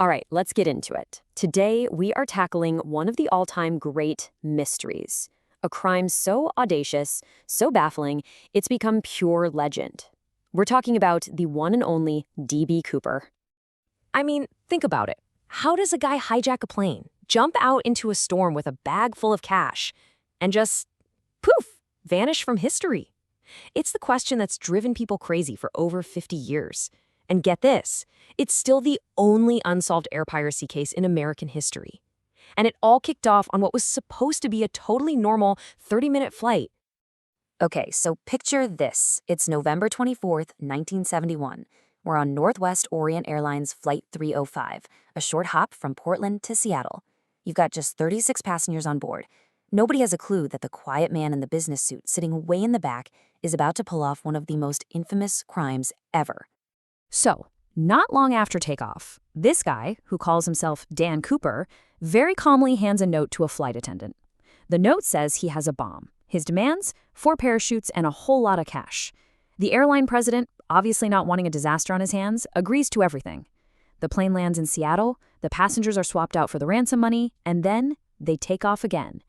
All right, let's get into it. Today, we are tackling one of the all-time great mysteries. A crime so audacious, so baffling, it's become pure legend. We're talking about the one and only D.B. Cooper. I mean, think about it. How does a guy hijack a plane, jump out into a storm with a bag full of cash, and just, poof, vanish from history? It's the question that's driven people crazy for over 50 years. And get this, it's still the only unsolved air piracy case in American history. And it all kicked off on what was supposed to be a totally normal 30-minute flight. Okay, so picture this. It's November 24th, 1971. We're on Northwest Orient Airlines Flight 305, a short hop from Portland to Seattle. You've got just 36 passengers on board. Nobody has a clue that the quiet man in the business suit sitting way in the back is about to pull off one of the most infamous crimes ever. So, not long after takeoff, this guy, who calls himself Dan Cooper, very calmly hands a note to a flight attendant. The note says he has a bomb. His demands? 4 parachutes and a whole lot of cash. The airline president, obviously not wanting a disaster on his hands, agrees to everything. The plane lands in Seattle, the passengers are swapped out for the ransom money, and then they take off again.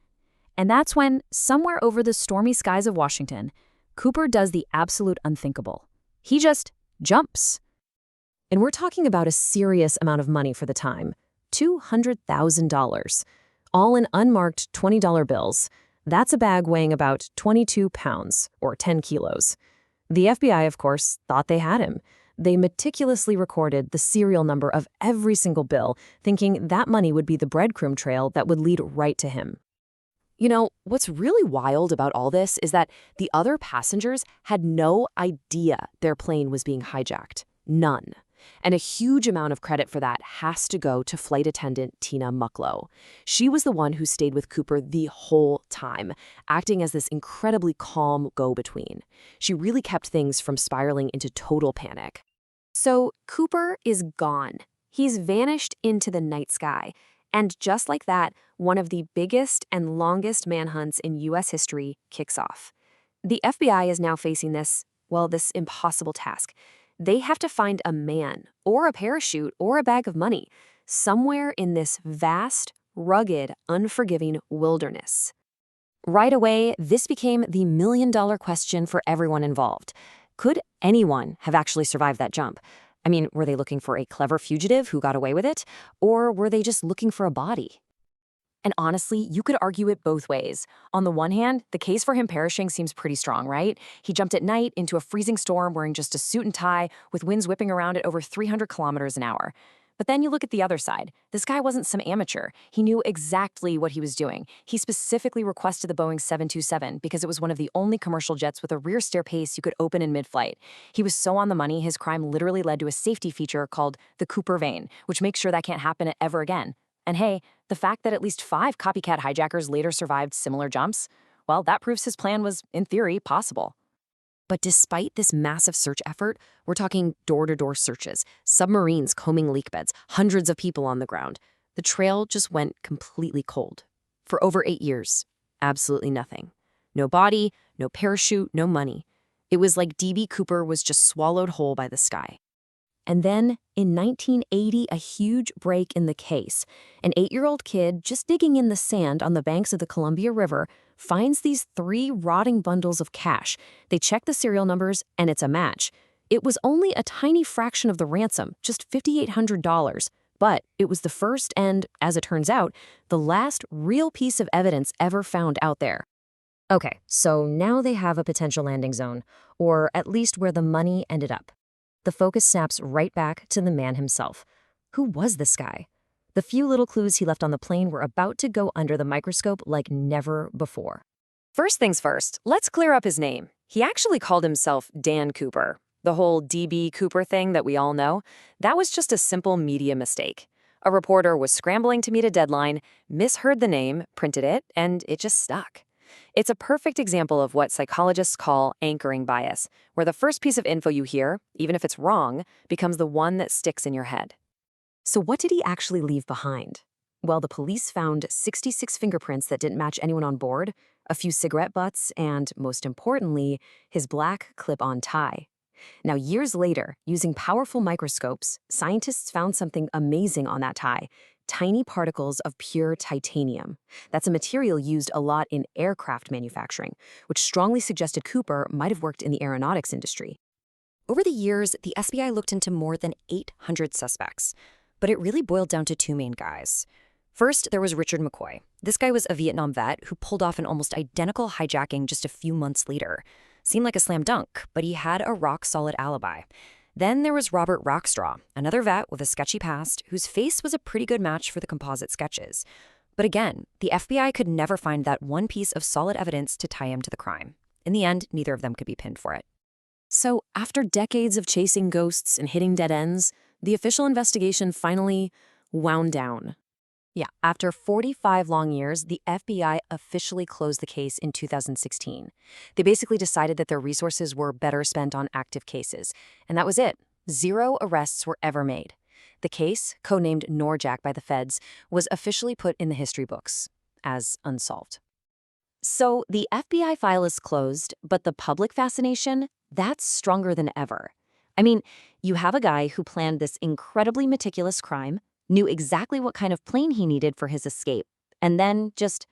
And that's when, somewhere over the stormy skies of Washington, Cooper does the absolute unthinkable. He just jumps. And we're talking about a serious amount of money for the time, $200,000, all in unmarked $20 bills. That's a bag weighing about 22 pounds, or 10 kilos. The FBI, of course, thought they had him. They meticulously recorded the serial number of every single bill, thinking that money would be the breadcrumb trail that would lead right to him. You know, what's really wild about all this is that the other passengers had no idea their plane was being hijacked. None. And a huge amount of credit for that has to go to flight attendant Tina Mucklow. She was the one who stayed with Cooper the whole time, acting as this incredibly calm go-between. She really kept things from spiraling into total panic. So Cooper is gone. He's vanished into the night sky. And just like that, one of the biggest and longest manhunts in U.S. history kicks off. The FBI is now facing this impossible task. They have to find a man, or a parachute, or a bag of money, somewhere in this vast, rugged, unforgiving wilderness. Right away, this became the million-dollar question for everyone involved. Could anyone have actually survived that jump? I mean, were they looking for a clever fugitive who got away with it? Or were they just looking for a body? And honestly, you could argue it both ways. On the one hand, the case for him perishing seems pretty strong, right? He jumped at night into a freezing storm wearing just a suit and tie, with winds whipping around at over 300 kilometers an hour. But then you look at the other side. This guy wasn't some amateur. He knew exactly what he was doing. He specifically requested the Boeing 727 because it was one of the only commercial jets with a rear staircase you could open in mid-flight. He was so on the money, his crime literally led to a safety feature called the Cooper vein, which makes sure that can't happen ever again. And hey, the fact that at least 5 copycat hijackers later survived similar jumps, well, that proves his plan was, in theory, possible. But despite this massive search effort, we're talking door-to-door searches, submarines combing leak beds, hundreds of people on the ground. The trail just went completely cold. For over 8 years, absolutely nothing. No body, no parachute, no money. It was like D.B. Cooper was just swallowed whole by the sky. And then, in 1980, a huge break in the case. An 8-year-old kid just digging in the sand on the banks of the Columbia River finds these 3 rotting bundles of cash. They check the serial numbers, and it's a match. It was only a tiny fraction of the ransom, just $5,800. But it was the first and, as it turns out, the last real piece of evidence ever found out there. Okay, so now they have a potential landing zone, or at least where the money ended up. The focus snaps right back to the man himself. Who was this guy? The few little clues he left on the plane were about to go under the microscope like never before. First things first, let's clear up his name. He actually called himself Dan Cooper. The whole D.B. Cooper thing that we all know, that was just a simple media mistake. A reporter was scrambling to meet a deadline, misheard the name, printed it, and it just stuck. It's a perfect example of what psychologists call anchoring bias, where the first piece of info you hear, even if it's wrong, becomes the one that sticks in your head. So what did he actually leave behind? Well, the police found 66 fingerprints that didn't match anyone on board, a few cigarette butts, and, most importantly, his black clip-on tie. Now, years later, using powerful microscopes, scientists found something amazing on that tie: tiny particles of pure titanium. That's a material used a lot in aircraft manufacturing, which strongly suggested Cooper might have worked in the aeronautics industry. Over the years, the FBI looked into more than 800 suspects, but it really boiled down to two main guys. First, there was Richard McCoy. This guy was a Vietnam vet who pulled off an almost identical hijacking just a few months later. Seemed like a slam dunk, but he had a rock-solid alibi. Then there was Robert Rockstraw, another vet with a sketchy past whose face was a pretty good match for the composite sketches. But again, the FBI could never find that one piece of solid evidence to tie him to the crime. In the end, neither of them could be pinned for it. So, after decades of chasing ghosts and hitting dead ends, the official investigation finally wound down. Yeah, after 45 long years, the FBI officially closed the case in 2016. They basically decided that their resources were better spent on active cases. And that was it. 0 arrests were ever made. The case, codenamed Norjack by the feds, was officially put in the history books as unsolved. So the FBI file is closed, but the public fascination, that's stronger than ever. I mean, you have a guy who planned this incredibly meticulous crime, knew exactly what kind of plane he needed for his escape, and then just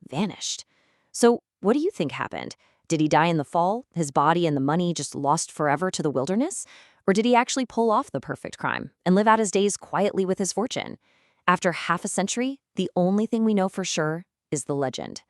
vanished. So what do you think happened? Did he die in the fall, his body and the money just lost forever to the wilderness? Or did he actually pull off the perfect crime and live out his days quietly with his fortune? After half a century, the only thing we know for sure is the legend.